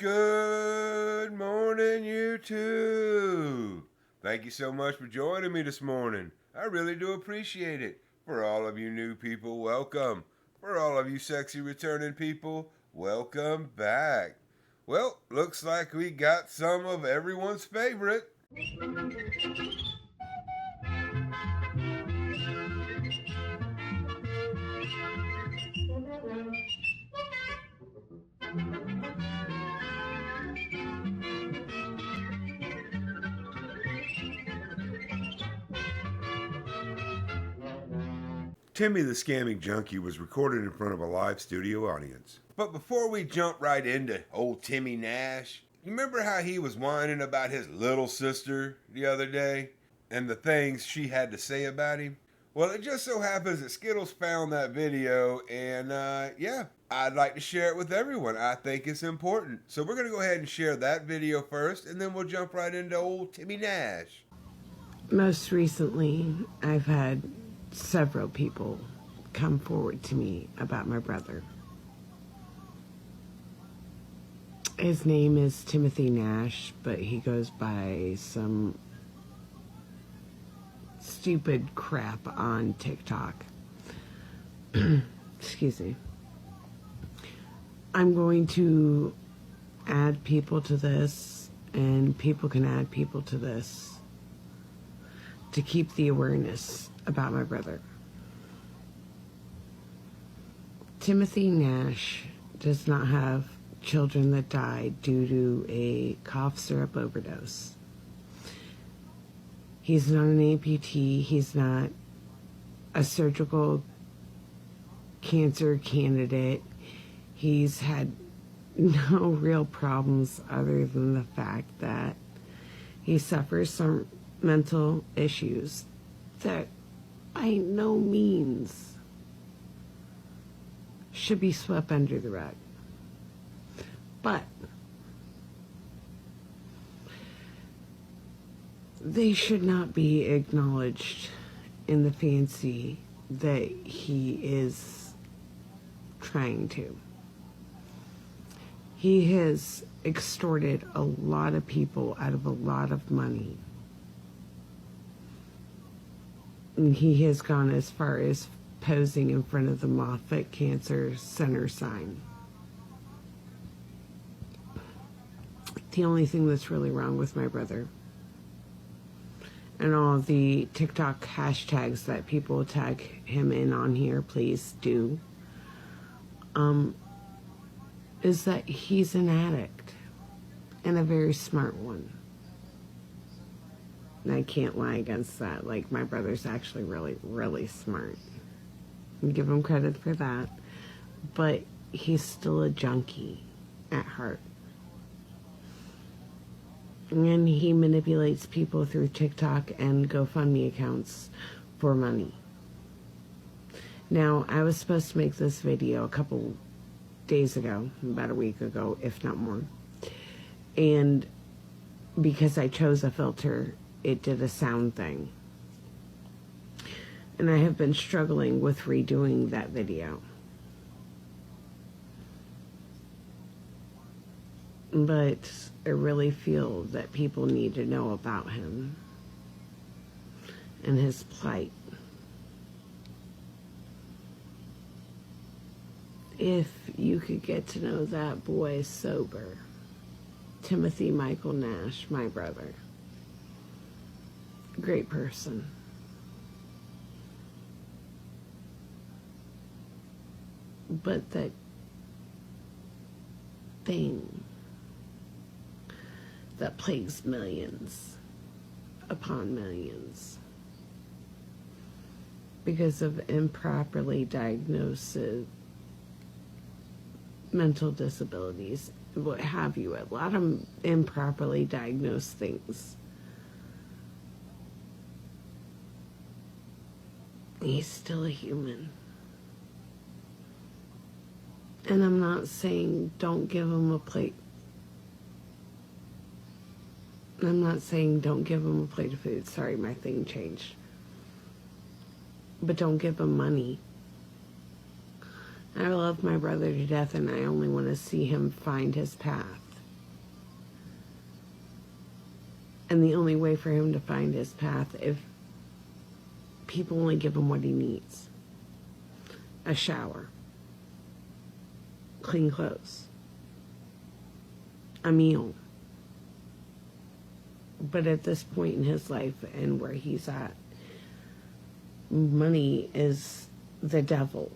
Good morning, YouTube. Thank you so much for joining me this morning. I really do appreciate it. For all of you new people, welcome. For all of you sexy returning people, welcome back. Well, looks like we got some of everyone's favorite. Timmy the Scamming Junkie was recorded in front of a live studio audience. But before we jump right into old Timmy Nash, you remember how he was whining about his little sister the other day and the things she had to say about him? Well, it just so happens that Skittles found that video and yeah, I'd like to share it with everyone. I think it's important. So we're going to go ahead and share that video first and then we'll jump right into old Timmy Nash. Most recently, I've had several people come forward to me about my brother. His name is Timothy Nash, but he goes by some stupid crap on TikTok. Excuse me. I'm going to add people to this, and people can add people to this to keep the awareness about my brother. Timothy Nash does not have children that died due to a cough syrup overdose. He's not an amputee. He's not a surgical cancer candidate. He's had no real problems other than the fact that he suffers some mental issues that by no means should be swept under the rug. But they should not be acknowledged in the fancy that he is trying to. He has extorted a lot of people out of a lot of money. And he has gone as far as posing in front of the Moffitt Cancer Center sign. The only thing that's really wrong with my brother, and all the TikTok hashtags that people tag him in on here, please do, is that he's an addict, and a very smart one. And I can't lie against that. Like, my brother's actually really, really smart. And give him credit for that. But he's still a junkie at heart. And he manipulates people through TikTok and GoFundMe accounts for money. Now, I was supposed to make this video a couple days ago, about a week ago, if not more. And because I chose a filter, it did a sound thing. And I have been struggling with redoing that video. But I really feel that people need to know about him and his plight. If you could get to know that boy sober, Timothy Michael Nash, my brother. Great person. But that thing that plagues millions upon millions because of improperly diagnosed mental disabilities, what have you, a lot of improperly diagnosed things. He's still a human. And I'm not saying don't give him a plate. I'm not saying don't give him a plate of food. Sorry, my thing changed. But don't give him money. I love my brother to death, and I only want to see him find his path. And the only way for him to find his path if people only give him what he needs. A shower, clean clothes, a meal. But at this point in his life and where he's at, money is the devil.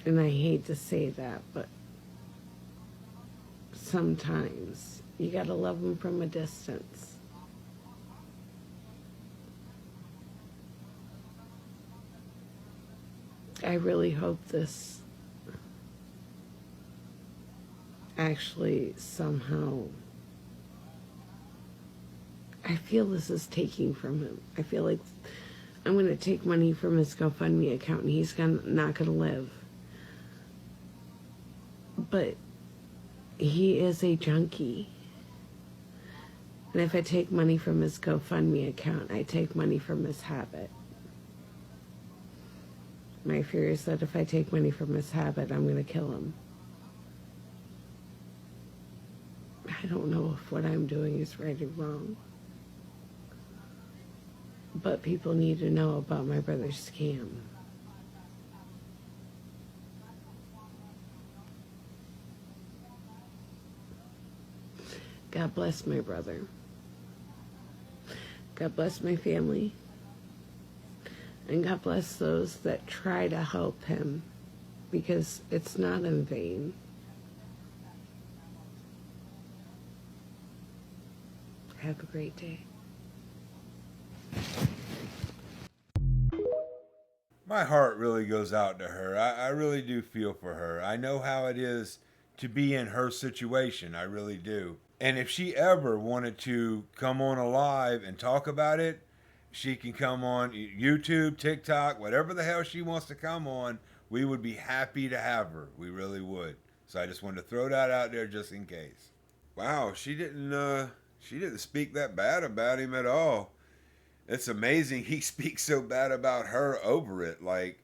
And I hate to say that, but sometimes you gotta love them from a distance. I really hope this actually somehow, I feel this is taking from him. I feel like I'm going to take money from his GoFundMe account and he's not going to live. But he is a junkie. And if I take money from his GoFundMe account, I take money from his habit. My fear is that if I take money from his habit, I'm going to kill him. I don't know if what I'm doing is right or wrong. But people need to know about my brother's scam. God bless my brother. God bless my family. And God bless those that try to help him, because it's not in vain. Have a great day. My heart really goes out to her. I really do feel for her. I know how it is to be in her situation. I really do. And if she ever wanted to come on a live and talk about it, she can come on YouTube, TikTok, whatever the hell she wants to come on. We would be happy to have her. We really would. So I just wanted to throw that out there just in case. Wow, she didn't speak that bad about him at all. It's amazing he speaks so bad about her over it. Like,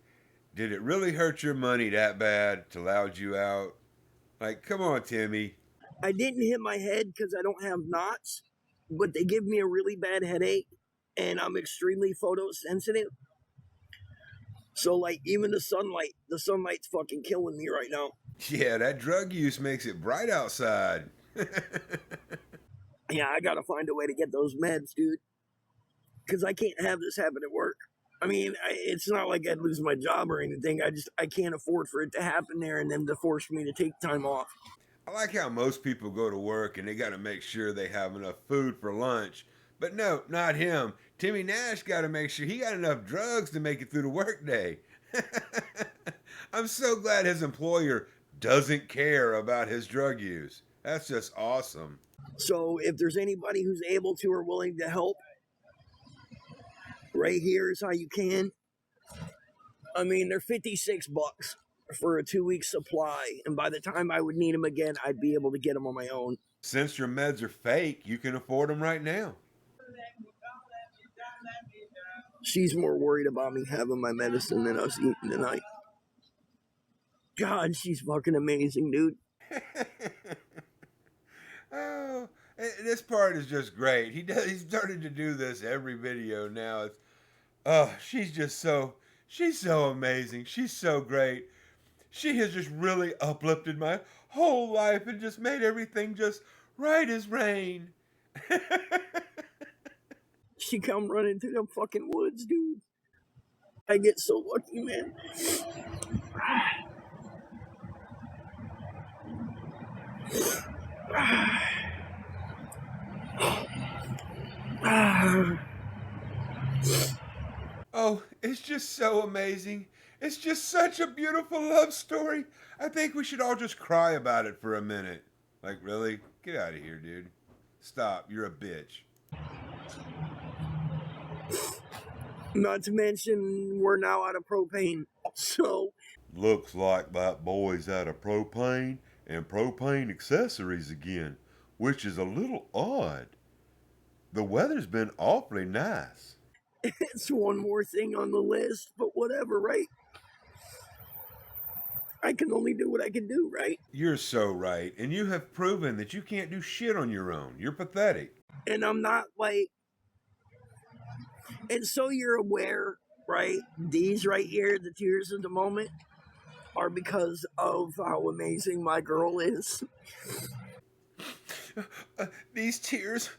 did it really hurt your money that bad to loud you out? Like, come on, Timmy. I didn't hit my head because I don't have knots, but they give me a really bad headache, and I'm extremely photosensitive. So, like, even the sunlight's fucking killing me right now. Yeah, that drug use makes it bright outside. Yeah, I gotta find a way to get those meds, dude, because I can't have this happen at work. I mean, it's not like I'd lose my job or anything. I can't afford for it to happen there and them to force me to take time off. I like how most people go to work and they got to make sure they have enough food for lunch. But no, not him. Timmy Nash got to make sure he got enough drugs to make it through the workday. I'm so glad his employer doesn't care about his drug use. That's just awesome. So, if there's anybody who's able to or willing to help, right here is how you can. I mean, they're $56 for a 2-week supply, and by the time I would need them again, I'd be able to get them on my own. Since your meds are fake, you can afford them right now. She's more worried about me having my medicine than us eating tonight. God, she's fucking amazing, dude. Oh, this part is just great. He's started to do this every video now. It's, oh, she's so amazing. She's so great. She has just really uplifted my whole life and just made everything just right as rain. She come running through them fucking woods, dude. I get so lucky, man. Oh, it's just so amazing. It's just such a beautiful love story. I think we should all just cry about it for a minute. Like, really? Get out of here, dude. Stop. You're a bitch. Not to mention, we're now out of propane. So, Looks like that boy's out of propane and propane accessories again, which is a little odd. The weather's been awfully nice. it's one more thing on the list, but whatever, right? I can only do what I can do, right? You're so right. And you have proven that you can't do shit on your own. You're pathetic. And I'm not like, and so you're aware, right? These right here, the tears of the moment, are because of how amazing my girl is. These tears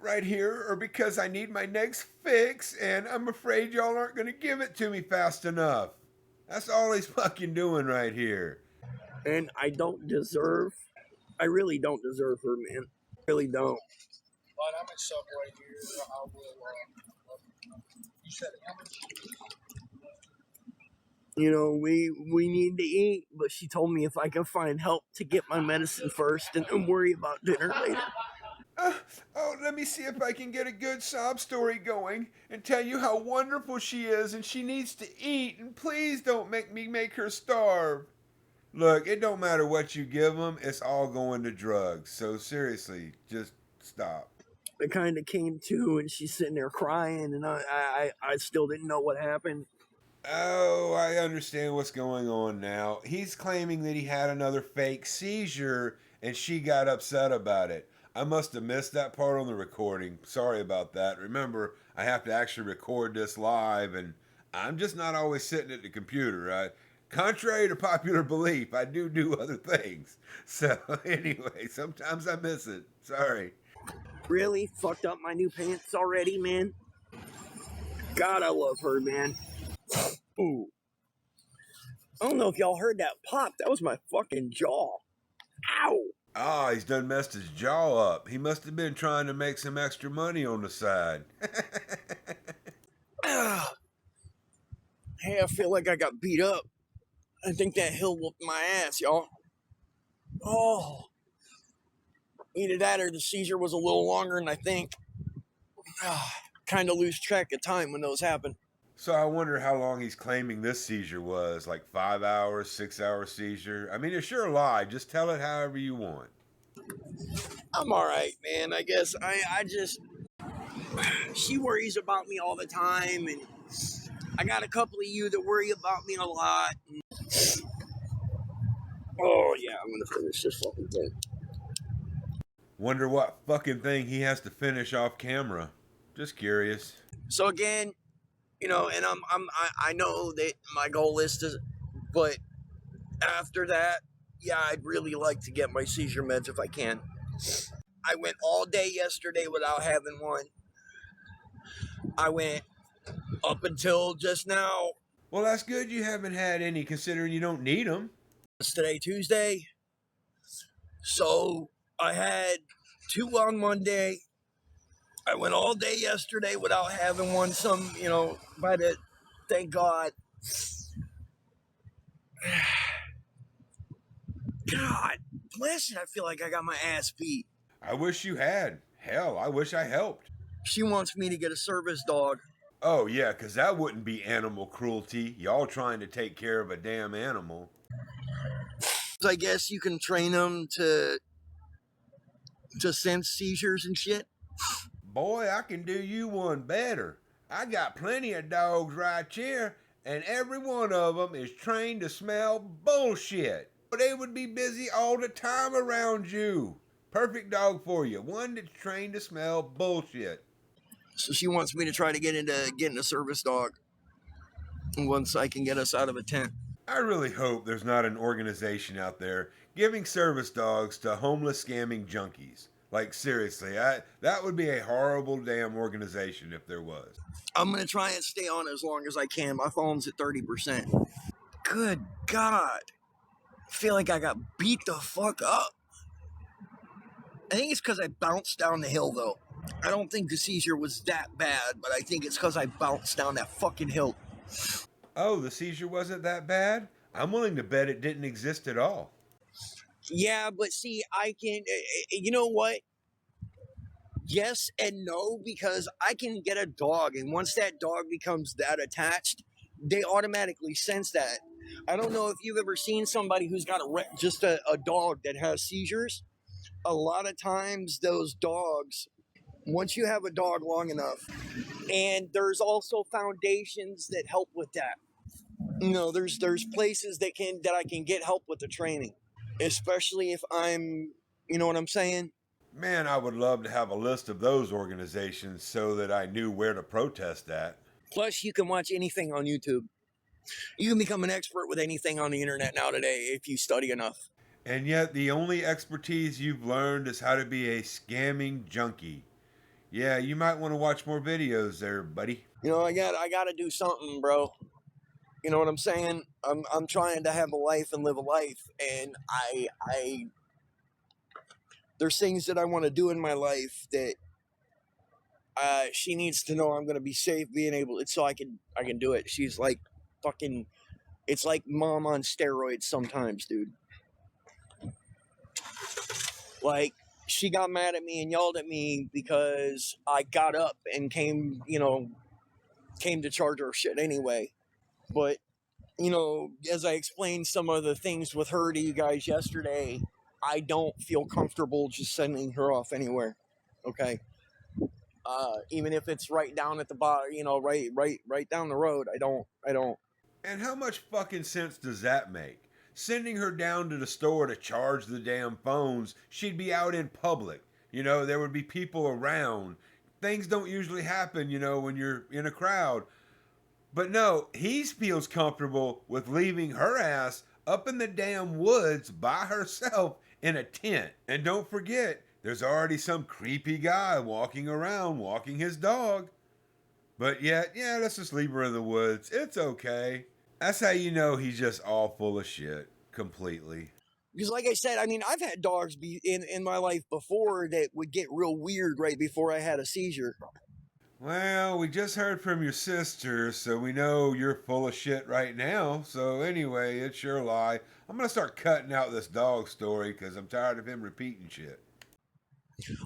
right here are because I need my next fix, and I'm afraid y'all aren't going to give it to me fast enough. That's all he's fucking doing right here. And I really don't deserve her, man. Really don't. But I'm in Subway here. I will. You said how much? You know, we need to eat, but she told me if I can find help to get my medicine first and then worry about dinner later. Let me see if I can get a good sob story going and tell you how wonderful she is and she needs to eat, and please don't make me make her starve. Look, it don't matter what you give them, it's all going to drugs. So seriously, just stop. I kind of came to, and she's sitting there crying, and I still didn't know what happened. Oh, I understand what's going on now. He's claiming that he had another fake seizure and she got upset about it. I must have missed that part on the recording. Sorry about that. Remember, I have to actually record this live, and I'm just not always sitting at the computer. Contrary to popular belief, I do other things. So, anyway, sometimes I miss it. Sorry. Really fucked up my new pants already, man. God, I love her, man. Ooh. I don't know if y'all heard that pop. That was my fucking jaw. Ow! Ah, he's done messed his jaw up. He must have been trying to make some extra money on the side. Hey, I feel like I got beat up. I think that hill whooped my ass, y'all. Oh. Either that or the seizure was a little longer than I think. Kind of lose track of time when those happen. So I wonder how long he's claiming this seizure was. Like 5 hours, 6 hour seizure? I mean, it's sure a lie. Just tell it however you want. I'm alright, man. I guess I just... She worries about me all the time, and I got a couple of you that worry about me a lot. Oh, yeah, I'm gonna finish this fucking thing. Wonder what fucking thing he has to finish off camera. Just curious. So again, you know, and I know that my goal is to, but after that, yeah, I'd really like to get my seizure meds if I can. I went all day yesterday without having one. I went up until just now. Well, that's good you haven't had any, considering you don't need them. It's today, Tuesday. So I had 2 on Monday. I went all day yesterday without having one. Thank God. God bless it. I feel like I got my ass beat. I wish you had. Hell, I wish I helped. She wants me to get a service dog. Oh, yeah, because that wouldn't be animal cruelty. Y'all trying to take care of a damn animal. I guess you can train them to sense seizures and shit. Boy, I can do you one better. I got plenty of dogs right here, and every one of them is trained to smell bullshit. They would be busy all the time around you. Perfect dog for you. One that's trained to smell bullshit. So she wants me to try to get into getting a service dog once I can get us out of a tent. I really hope there's not an organization out there giving service dogs to homeless scamming junkies. Like, seriously, that would be a horrible damn organization if there was. I'm going to try and stay on as long as I can. My phone's at 30%. Good God. I feel like I got beat the fuck up. I think it's because I bounced down the hill, though. I don't think the seizure was that bad, but I think it's because I bounced down that fucking hill. Oh, the seizure wasn't that bad? I'm willing to bet it didn't exist at all. Yeah, but see, you know what? Yes and no, because I can get a dog, and once that dog becomes that attached, they automatically sense that. I don't know if you've ever seen somebody who's got just a dog that has seizures. A lot of times those dogs, once you have a dog long enough, and there's also foundations that help with that. there's places that I can get help with the training, especially if I'm, you know what I'm saying? Man, I would love to have a list of those organizations so that I knew where to protest at. Plus, you can watch anything on YouTube. You can become an expert with anything on the internet now today if you study enough. And yet, the only expertise you've learned is how to be a scamming junkie. Yeah, you might want to watch more videos there, buddy. I got to do something, bro. You know what I'm saying? I'm trying to have a life and live a life, and I there's things that I want to do in my life that she needs to know I'm going to be safe being able to, so I can do it. She's like fucking, it's like mom on steroids sometimes, dude. Like, she got mad at me and yelled at me because I got up and came to charge her shit anyway. But, as I explained some of the things with her to you guys yesterday, I don't feel comfortable just sending her off anywhere. Okay. Even if it's right down at the bottom, right down the road, I don't. And how much fucking sense does that make? Sending her down to the store to charge the damn phones, she'd be out in public. There would be people around. Things don't usually happen, when you're in a crowd. But no, he feels comfortable with leaving her ass up in the damn woods by herself in a tent. And don't forget, there's already some creepy guy walking around, walking his dog. But yet, yeah, let's just leave her in the woods. It's okay. That's how you know he's just all full of shit. Completely. Because like I said, I mean, I've had dogs be in my life before that would get real weird right before I had a seizure. Well, we just heard from your sister, so we know you're full of shit right now. So anyway, it's your lie. I'm going to start cutting out this dog story because I'm tired of him repeating shit.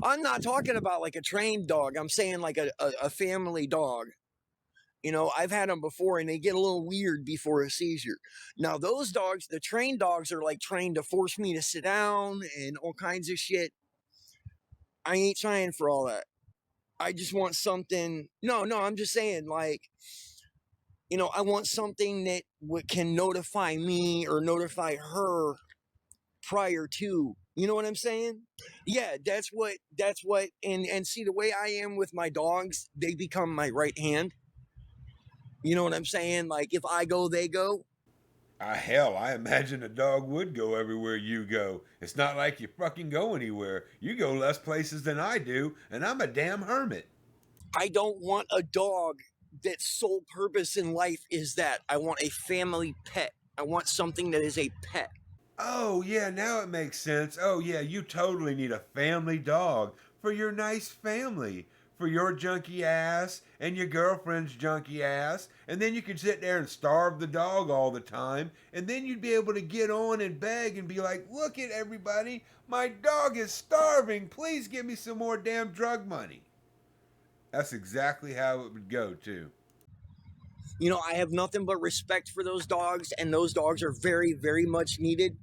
I'm not talking about like a trained dog. I'm saying like a family dog. I've had them before and they get a little weird before a seizure. Now, those dogs, the trained dogs, are like trained to force me to sit down and all kinds of shit. I ain't trying for all that. I just want something. No, I'm just saying, like, I want something that can notify me or notify her prior to. You know what I'm saying? Yeah, that's what, and see, the way I am with my dogs, they become my right hand. You know what I'm saying? Like, if I go, they go. Hell, I imagine a dog would go everywhere you go. It's not like you fucking go anywhere. You go less places than I do, and I'm a damn hermit. I don't want a dog that's sole purpose in life is that. I want a family pet. I want something that is a pet. Oh, yeah, now it makes sense. Oh, yeah, you totally need a family dog for your nice family. For your junky ass and your girlfriend's junky ass, and then you could sit there and starve the dog all the time, and then you'd be able to get on and beg and be like, look at everybody, my dog is starving, please give me some more damn drug money. That's exactly how it would go, too. I have nothing but respect for those dogs, and those dogs are very, very much needed.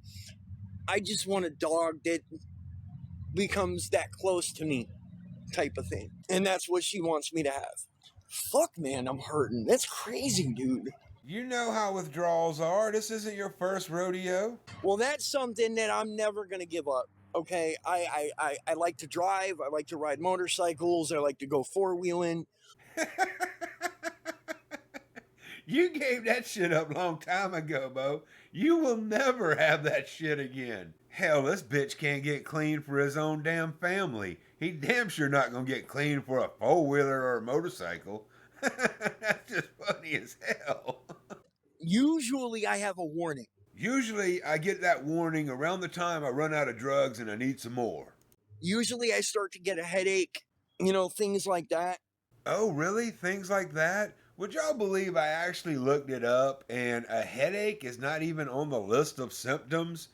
I just want a dog that becomes that close to me, type of thing. And that's what she wants me to have. Fuck, man, I'm hurting. That's crazy, dude. You know how withdrawals are. This isn't your first rodeo. Well, that's something that I'm never going to give up. Okay, I like to drive. I like to ride motorcycles. I like to go four-wheeling. You gave that shit up a long time ago, Bo. You will never have that shit again. Hell, this bitch can't get clean for his own damn family. He damn sure not gonna get clean for a four-wheeler or a motorcycle. That's just funny as hell. Usually I have a warning. Usually I get that warning around the time I run out of drugs and I need some more. Usually I start to get a headache, things like that. Oh, really? Things like that? Would y'all believe I actually looked it up and a headache is not even on the list of symptoms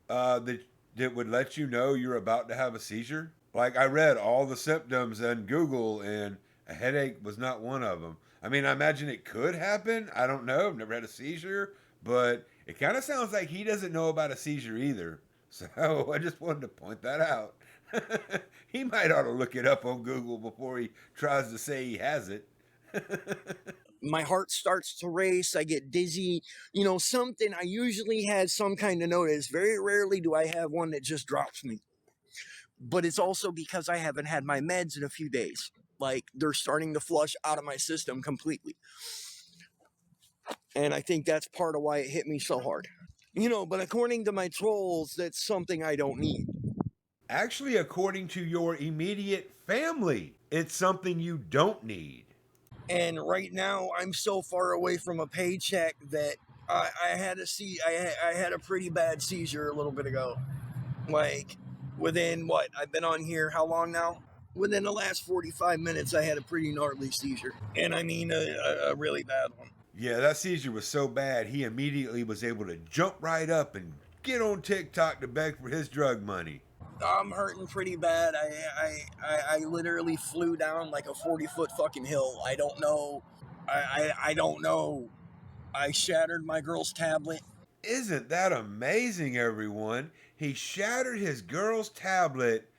that would let you know you're about to have a seizure? Like, I read all the symptoms on Google and a headache was not one of them. I mean, I imagine it could happen. I don't know. I've never had a seizure, but it kind of sounds like he doesn't know about a seizure either. So I just wanted to point that out. He might ought to look it up on Google before he tries to say he has it. my heart starts to race, I get dizzy, you know, something. I usually have some kind of notice. Very rarely do I have one that just drops me. But it's also because I haven't had my meds in a few days. Like, they're starting to flush out of my system completely. And I think that's part of why it hit me so hard. You know, but according to my trolls, that's something I don't need. Actually, according to your immediate family, it's something you don't need. And right now, I'm so far away from a paycheck that I had to see. I had a pretty bad seizure a little bit ago. Like, within what? I've been on here how long now? Within the last 45 minutes, I had a pretty gnarly seizure. And I mean a really bad one. Yeah, that seizure was so bad, he immediately was able to jump right up and get on TikTok to beg for his drug money. I'm hurting pretty bad. I literally flew down like a 40-foot fucking hill. I don't know. I don't know. I shattered my girl's tablet. Isn't that amazing, everyone? He shattered his girl's tablet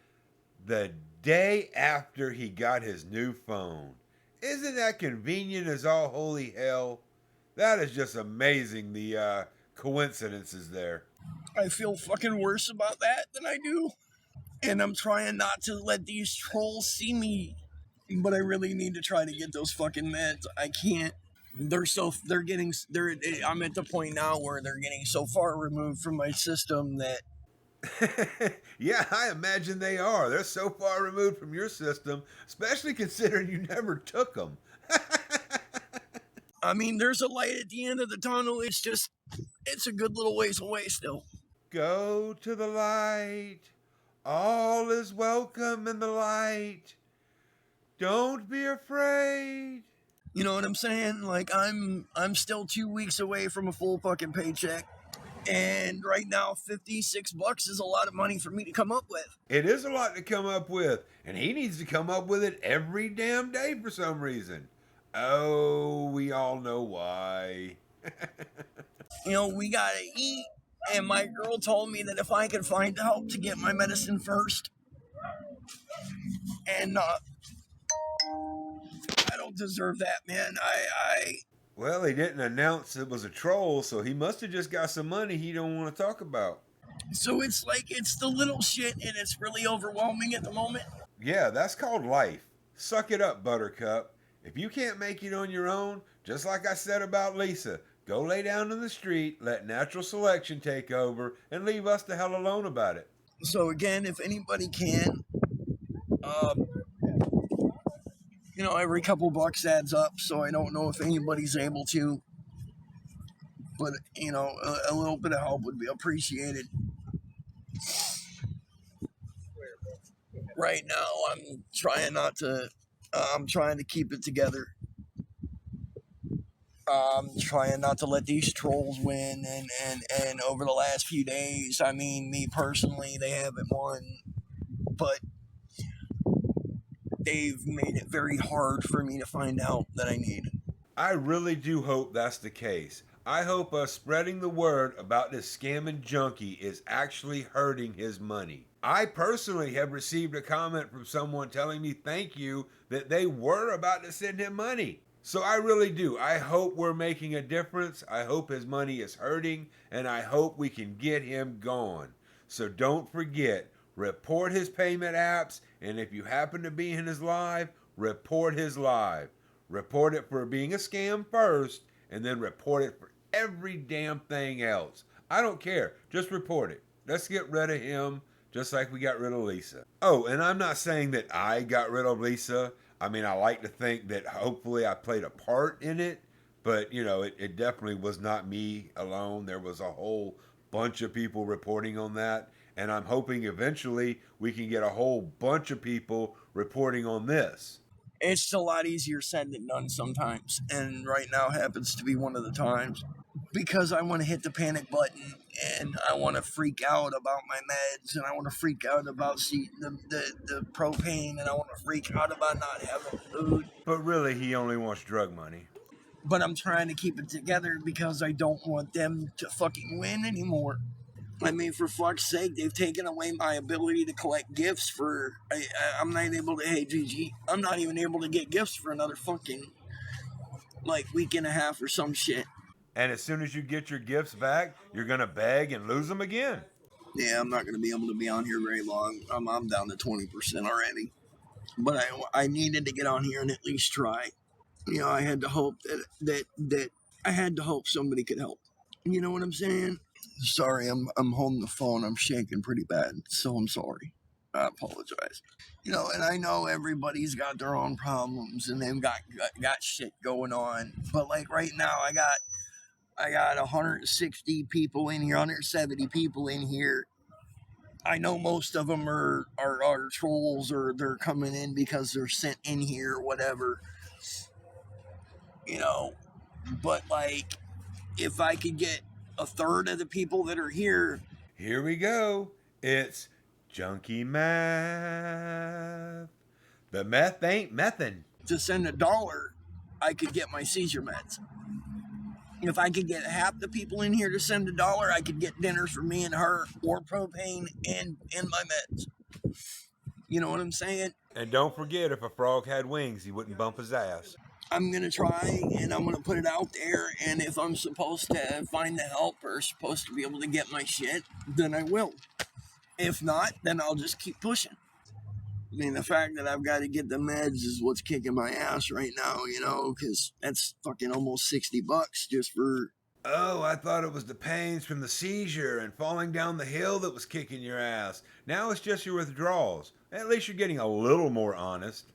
the day after he got his new phone. Isn't that convenient as all holy hell? That is just amazing, the coincidences there. I feel fucking worse about that than I do. And I'm trying not to let these trolls see me. But I really need to try to get those fucking meds. I can't. I'm at the point now where they're getting so far removed from my system that Yeah, I imagine they are. They're so far removed from your system, especially considering you never took them. I mean, there's a light at the end of the tunnel. It's a good little ways away still. Go to the light. All is welcome in the light. Don't be afraid. You know what I'm saying? Like, I'm still 2 weeks away from a full fucking paycheck. And right now, $56 is a lot of money for me to come up with. It is a lot to come up with, and he needs to come up with it every damn day for some reason. Oh, we all know why. You know, we gotta eat. And my girl told me that if I could find help to get my medicine first, and I don't deserve that, man. Well, he didn't announce it was a troll, so he must have just got some money he don't want to talk about. So it's like, it's the little shit, and it's really overwhelming at the moment. Yeah, that's called life. Suck it up, Buttercup. If you can't make it on your own, just like I said about Lisa, go lay down in the street, let natural selection take over, and leave us the hell alone about it. So again, if anybody can, you know, every couple bucks adds up, so I don't know if anybody's able to, but, you know, a little bit of help would be appreciated. Right now, I'm trying to keep it together. Trying not to let these trolls win, and over the last few days, I mean, me personally, they haven't won, but they've made it very hard for me to find out that I need. I really do hope that's the case. I hope us spreading the word about this scamming junkie is actually hurting his money. I personally have received a comment from someone telling me thank you that they were about to send him money. So I really do. I hope we're making a difference. I hope his money is hurting, and I hope we can get him gone. So don't forget, report his payment apps, and if you happen to be in his live, report his live. Report it for being a scam first, and then report it for every damn thing else. I don't care. Just report it. Let's get rid of him, just like we got rid of Lisa. Oh, and I'm not saying that I got rid of Lisa. I mean, I like to think that hopefully I played a part in it, but, you know, it definitely was not me alone. There was a whole bunch of people reporting on that, and I'm hoping eventually we can get a whole bunch of people reporting on this. It's a lot easier said than done sometimes, and right now happens to be one of the times, because I want to hit the panic button, and I want to freak out about my meds, and I want to freak out about the propane, and I want to freak out about not having food. But really, he only wants drug money. But I'm trying to keep it together because I don't want them to fucking win anymore. I mean, for fuck's sake, they've taken away my ability to collect gifts for... I'm not able to... Hey, GG, I'm not even able to get gifts for another fucking like week and a half or some shit. And as soon as you get your gifts back, you're going to beg and lose them again. Yeah, I'm not going to be able to be on here very long. I'm down to 20% already. But I needed to get on here and at least try. You know, I had to hope that I had to hope somebody could help. You know what I'm saying? Sorry, I'm holding the phone. I'm shaking pretty bad, so I'm sorry. I apologize. You know, and I know everybody's got their own problems and they've got shit going on. But like right now, I got 160 people in here, 170 people in here. I know most of them are trolls, or they're coming in because they're sent in here or whatever. You know, but like, if I could get a third of the people that are here. Here we go. It's junkie math. The meth ain't methin'. To send $1, I could get my seizure meds. If I could get half the people in here to send $1, I could get dinners for me and her, or propane and my meds. You know what I'm saying? And don't forget, if a frog had wings, he wouldn't bump his ass. I'm going to try, and I'm going to put it out there, and if I'm supposed to find the help or supposed to be able to get my shit, then I will. If not, then I'll just keep pushing. I mean, the fact that I've got to get the meds is what's kicking my ass right now, you know, because that's fucking almost $60 just for... Oh, I thought it was the pains from the seizure and falling down the hill that was kicking your ass. Now it's just your withdrawals. At least you're getting a little more honest.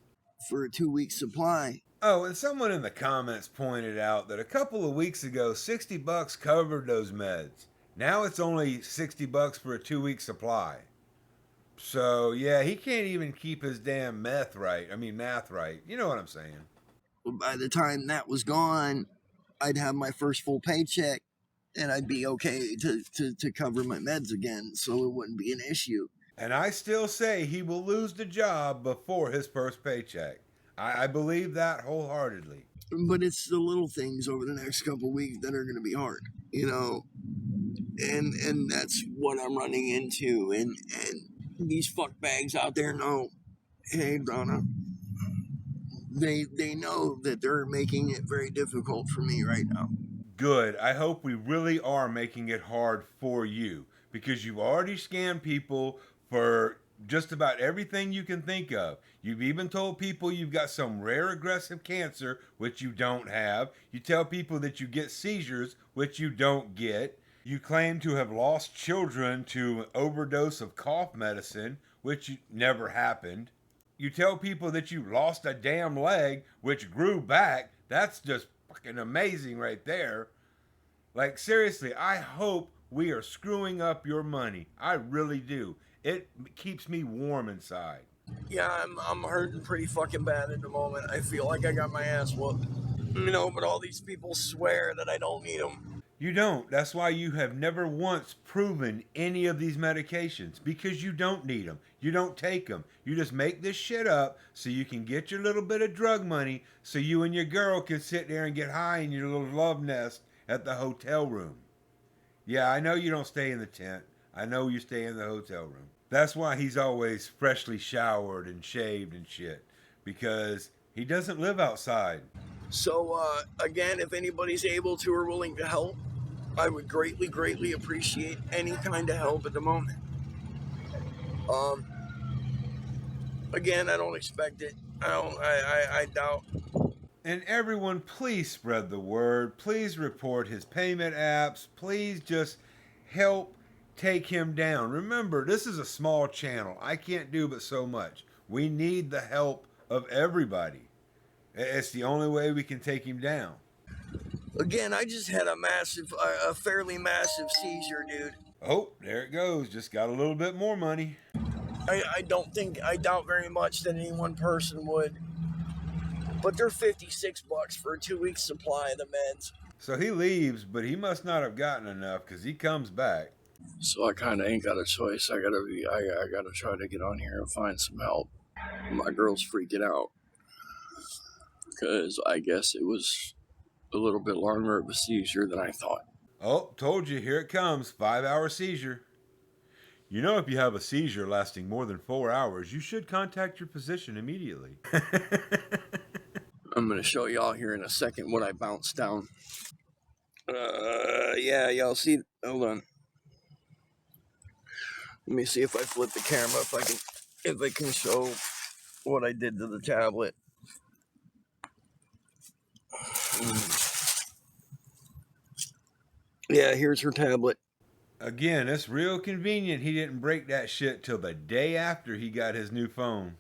For a 2-week supply. Oh, and someone in the comments pointed out that a couple of weeks ago, $60 covered those meds. Now it's only $60 for a 2-week supply. So, yeah, he can't even keep his damn math right. You know what I'm saying. By the time that was gone, I'd have my first full paycheck, and I'd be okay to cover my meds again, so it wouldn't be an issue. And I still say he will lose the job before his first paycheck. I believe that wholeheartedly. But it's the little things over the next couple of weeks that are going to be hard, you know, and that's what I'm running into, and these fuckbags out there know, hey, Donna, they know that they're making it very difficult for me right now. Good. I hope we really are making it hard for you, because you've already scammed people for just about everything you can think of. You've even told people you've got some rare aggressive cancer, which you don't have. You tell people that you get seizures, which you don't get. You claim to have lost children to an overdose of cough medicine, which never happened. You tell people that you lost a damn leg, which grew back. That's just fucking amazing right there. Like, seriously, I hope we are screwing up your money. I really do. It keeps me warm inside. Yeah, I'm hurting pretty fucking bad at the moment. I feel like I got my ass whooped. You know, but all these people swear that I don't need them. You don't. That's why you have never once proven any of these medications, because you don't need them. You don't take them. You just make this shit up so you can get your little bit of drug money so you and your girl can sit there and get high in your little love nest at the hotel room. Yeah, I know you don't stay in the tent. I know you stay in the hotel room. That's why he's always freshly showered and shaved and shit, because he doesn't live outside. So, again, if anybody's able to or willing to help, I would greatly, greatly appreciate any kind of help at the moment. Again, I don't expect it. I doubt. And everyone, please spread the word. Please report his payment apps. Please just help take him down. Remember, this is a small channel. I can't do but so much. We need the help of everybody. It's the only way we can take him down. Again, I just had a fairly massive seizure, dude. Oh, there it goes. Just got a little bit more money. I doubt very much that any one person would. But they're $56 for a 2-week supply of the meds. So he leaves, but he must not have gotten enough, because he comes back. So I kind of ain't got a choice. I gotta try to get on here and find some help. My girl's freaking out, because I guess it was a little bit longer of a seizure than I thought. Oh, told you, here it comes. 5-hour seizure. You know, if you have a seizure lasting more than 4 hours, you should contact your physician immediately. I'm going to show y'all here in a second what I bounced down. Yeah, y'all see. Hold on. Let me see if I flip the camera, if I can show what I did to the tablet. Yeah, here's her tablet. Again, it's real convenient he didn't break that shit till the day after he got his new phone.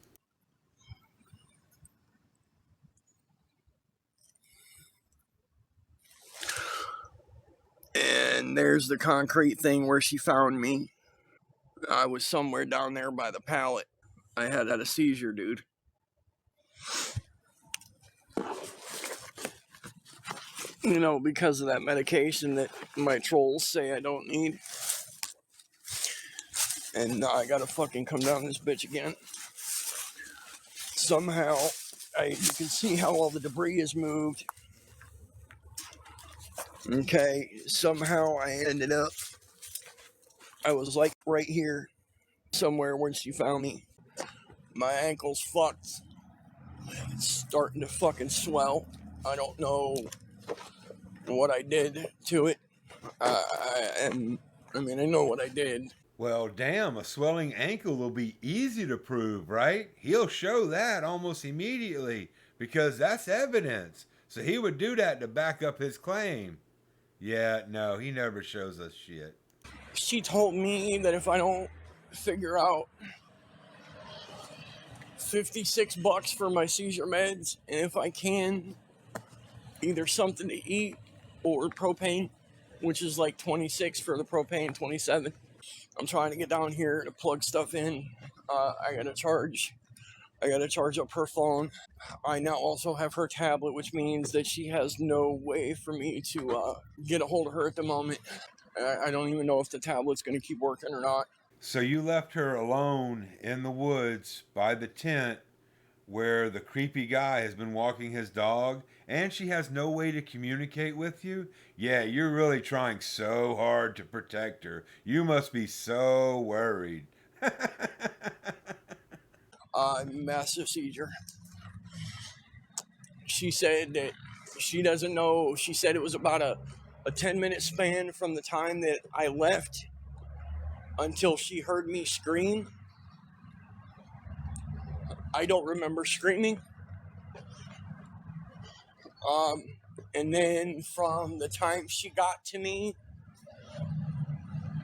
And there's the concrete thing where she found me. I was somewhere down there by the pallet. I had a seizure, dude. You know, because of that medication that my trolls say I don't need. And I gotta fucking come down this bitch again. Somehow, you can see how all the debris is moved. Okay, somehow I ended up, I was like right here, somewhere when she found me. My ankle's fucked. It's starting to fucking swell. I don't know what I did to it. I know what I did. Well, damn, a swelling ankle will be easy to prove, right? He'll show that almost immediately because that's evidence. So he would do that to back up his claim. Yeah, no, he never shows us shit. She told me that if I don't figure out $56 for my seizure meds, and if I can, either something to eat or propane, which is like 26 for the propane, 27. I'm trying to get down here to plug stuff in. I gotta charge up her phone. I now also have her tablet, which means that she has no way for me to get a hold of her at the moment. I don't even know if the tablet's gonna keep working or not. So you left her alone in the woods by the tent where the creepy guy has been walking his dog and she has no way to communicate with you? Yeah, you're really trying so hard to protect her. You must be so worried. Massive seizure. She said that she doesn't know. She said it was about a 10-minute span from the time that I left until she heard me scream. I don't remember screaming. And then from the time she got to me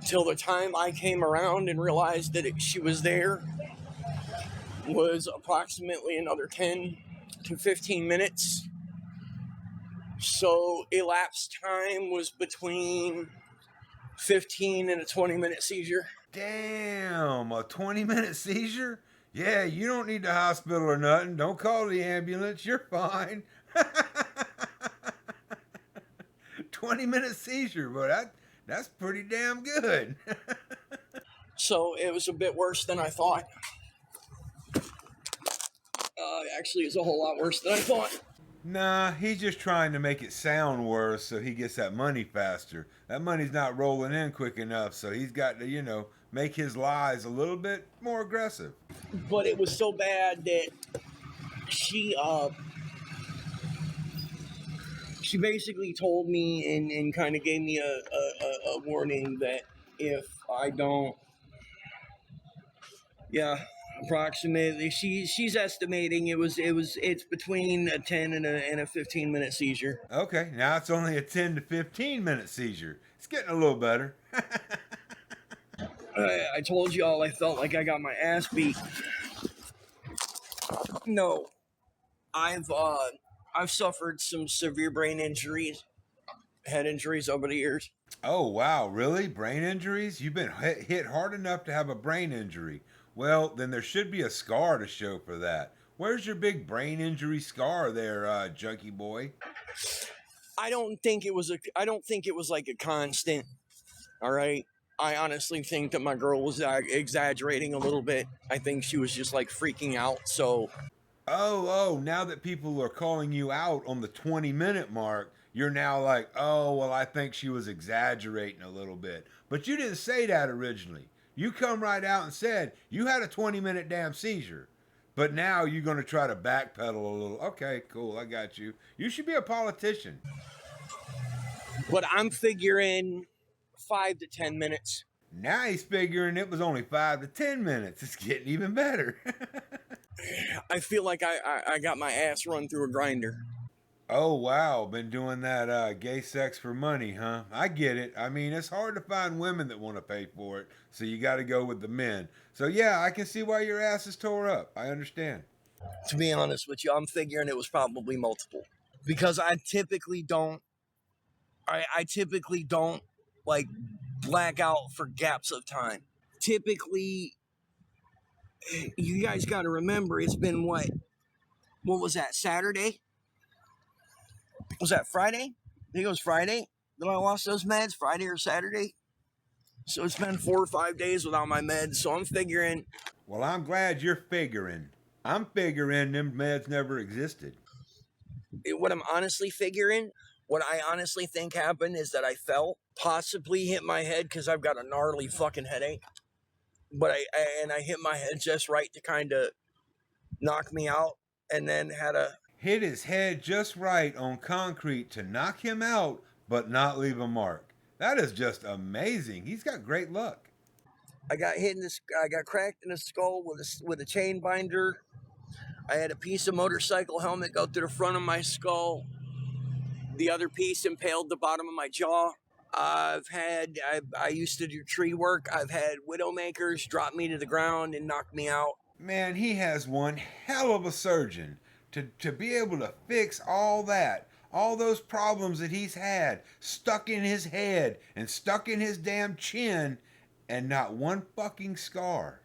till the time I came around and realized that she was there was approximately another 10 to 15 minutes. So elapsed time was between 15 and a 20-minute seizure. Damn, a 20-minute seizure? Yeah, you don't need the hospital or nothing. Don't call the ambulance. You're fine. 20-minute seizure, but that's pretty damn good. So it was a bit worse than I thought. Actually, it's a whole lot worse than I thought. Nah, he's just trying to make it sound worse so he gets that money faster. That money's not rolling in quick enough, so he's got to, make his lies a little bit more aggressive. But it was so bad that she basically told me and kind of gave me a warning that if I don't, approximately she's estimating it's between a 10 and a 15-minute seizure. Okay, now it's only a 10 to 15-minute seizure. It's getting a little better. I told y'all I felt like I got my ass beat. No, I've suffered some severe brain injuries, head injuries over the years. Oh, wow, really? Brain injuries? You've been hit hard enough to have a brain injury. Well, then there should be a scar to show for that. Where's your big brain injury scar there, junkie boy? I don't think it was like a constant. All right. I honestly think that my girl was exaggerating a little bit. I think she was just like freaking out. So. Oh, now that people are calling you out on the 20-minute mark, you're now like, oh, well, I think she was exaggerating a little bit. But you didn't say that originally. You come right out and said you had a 20-minute damn seizure. But now you're going to try to backpedal a little. Okay, cool. I got you. You should be a politician. But I'm figuring 5 to 10 minutes. Now he's figuring it was only 5 to 10 minutes. It's getting even better. I feel like I got my ass run through a grinder. Oh, wow. Been doing that gay sex for money, huh? I get it. I mean, it's hard to find women that want to pay for it, so you got to go with the men. So, yeah, I can see why your ass is tore up. I understand. To be honest with you, I'm figuring it was probably multiple. Because I typically don't, like, black out for gaps of time. Typically, you guys got to remember, it's been what was that, Saturday? Was that Friday? I think it was Friday that I lost those meds, Friday or Saturday. So it's been 4 or 5 days without my meds. So I'm figuring. Well, I'm glad you're figuring. I'm figuring them meds never existed. What I'm honestly figuring, what I honestly think happened is that I fell, possibly hit my head because I've got a gnarly fucking headache. But I hit my head just right to kind of knock me out, and then had a hit his head just right on concrete to knock him out, but not leave a mark. That is just amazing. He's got great luck. I got cracked in the skull with a chain binder. I had a piece of motorcycle helmet go through the front of my skull. The other piece impaled the bottom of my jaw. I used to do tree work. I've had widowmakers drop me to the ground and knock me out. Man, he has one hell of a surgeon to be able to fix all that. All those problems that he's had stuck in his head and stuck in his damn chin, and not one fucking scar.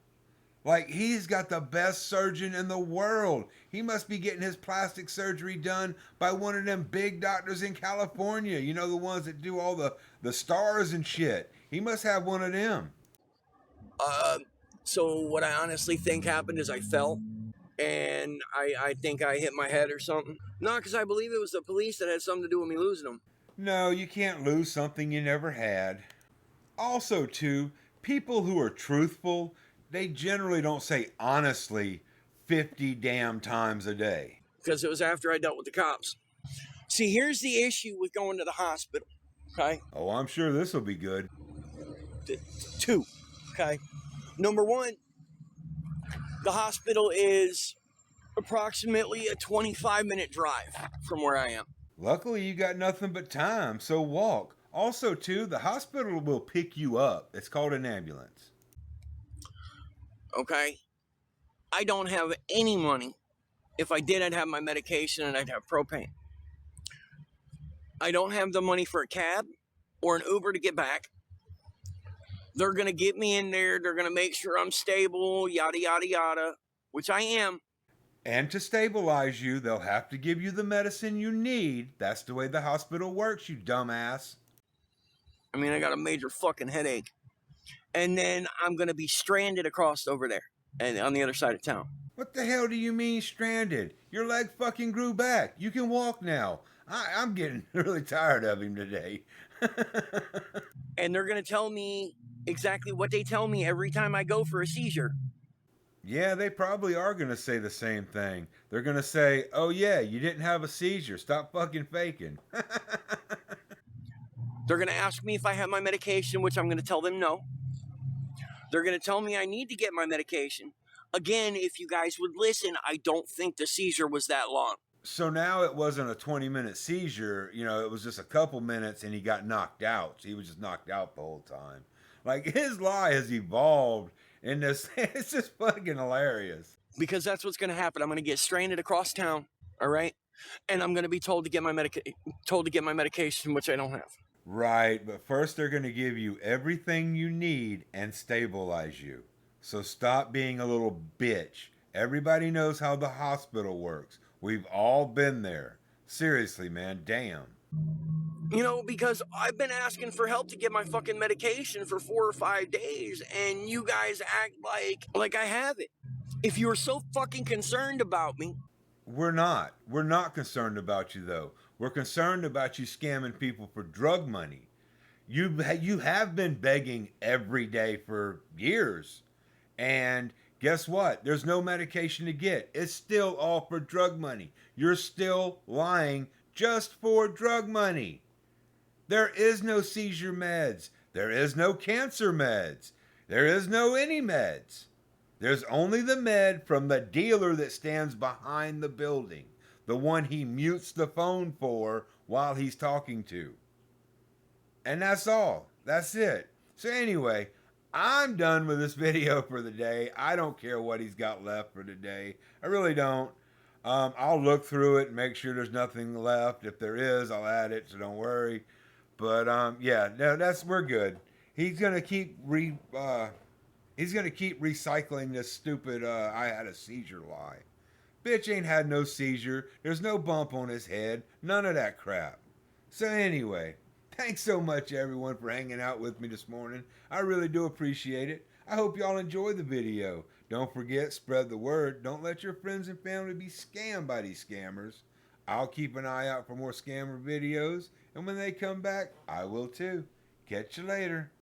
Like, he's got the best surgeon in the world. He must be getting his plastic surgery done by one of them big doctors in California. You know, the ones that do all the stars and shit. He must have one of them. So what I honestly think happened is I fell, and I think I hit my head or something. No, because I believe it was the police that had something to do with me losing them. No, you can't lose something you never had. Also, too, people who are truthful, they generally don't say honestly 50 damn times a day. Because it was after I dealt with the cops. See, here's the issue with going to the hospital, okay? Oh, I'm sure this will be good. 2, okay? Number 1, the hospital is approximately a 25-minute drive from where I am. Luckily, you got nothing but time, so walk. Also, too, the hospital will pick you up. It's called an ambulance. Okay? I don't have any money. If I did, I'd have my medication and I'd have propane. I don't have the money for a cab or an Uber to get back. They're going to get me in there. They're going to make sure I'm stable, yada, yada, yada, which I am. And to stabilize you, they'll have to give you the medicine you need. That's the way the hospital works, you dumbass. I mean, I got a major fucking headache. And then I'm going to be stranded across over there and on the other side of town. What the hell do you mean stranded? Your leg fucking grew back. You can walk now. I'm getting really tired of him today. And they're going to tell me exactly what they tell me every time I go for a seizure. Yeah, they probably are going to say the same thing. They're going to say, oh yeah, you didn't have a seizure. Stop fucking faking. They're going to ask me if I have my medication, which I'm going to tell them no. They're going to tell me I need to get my medication. Again, if you guys would listen, I don't think the seizure was that long. So now it wasn't a 20-minute seizure. You know, it was just a couple minutes and he got knocked out. So he was just knocked out the whole time. Like, his lie has evolved in this. It's just fucking hilarious. Because that's what's going to happen. I'm going to get stranded across town, all right? And I'm going to be told to get my medication, which I don't have. Right, but first they're going to give you everything you need and stabilize you. So stop being a little bitch. Everybody knows how the hospital works. We've all been there. Seriously, man, damn. You know, because I've been asking for help to get my fucking medication for 4 or 5 days, and you guys act like I have it. If you were so fucking concerned about me. We're not. We're not concerned about you, though. We're concerned about you scamming people for drug money. You have been begging every day for years. And Guess what? There's no medication to get. It's still all for drug money. You're still lying just for drug money. There is no seizure meds. There is no cancer meds. There is no any meds. There's only the med from the dealer that stands behind the building, the one he mutes the phone for while he's talking to. And that's all. That's it. So anyway, I'm done with this video for the day. I don't care what he's got left for today. I really don't. I'll look through it and make sure there's nothing left. If there is, I'll add it, so don't worry. But yeah, no, we're good. He's gonna keep recycling this stupid I had a seizure lie. Bitch ain't had no seizure. There's no bump on his head. None of that crap. So anyway, thanks so much everyone for hanging out with me this morning. I really do appreciate it. I hope y'all enjoy the video. Don't forget, spread the word. Don't let your friends and family be scammed by these scammers. I'll keep an eye out for more scammer videos, and when they come back, I will too. Catch you later.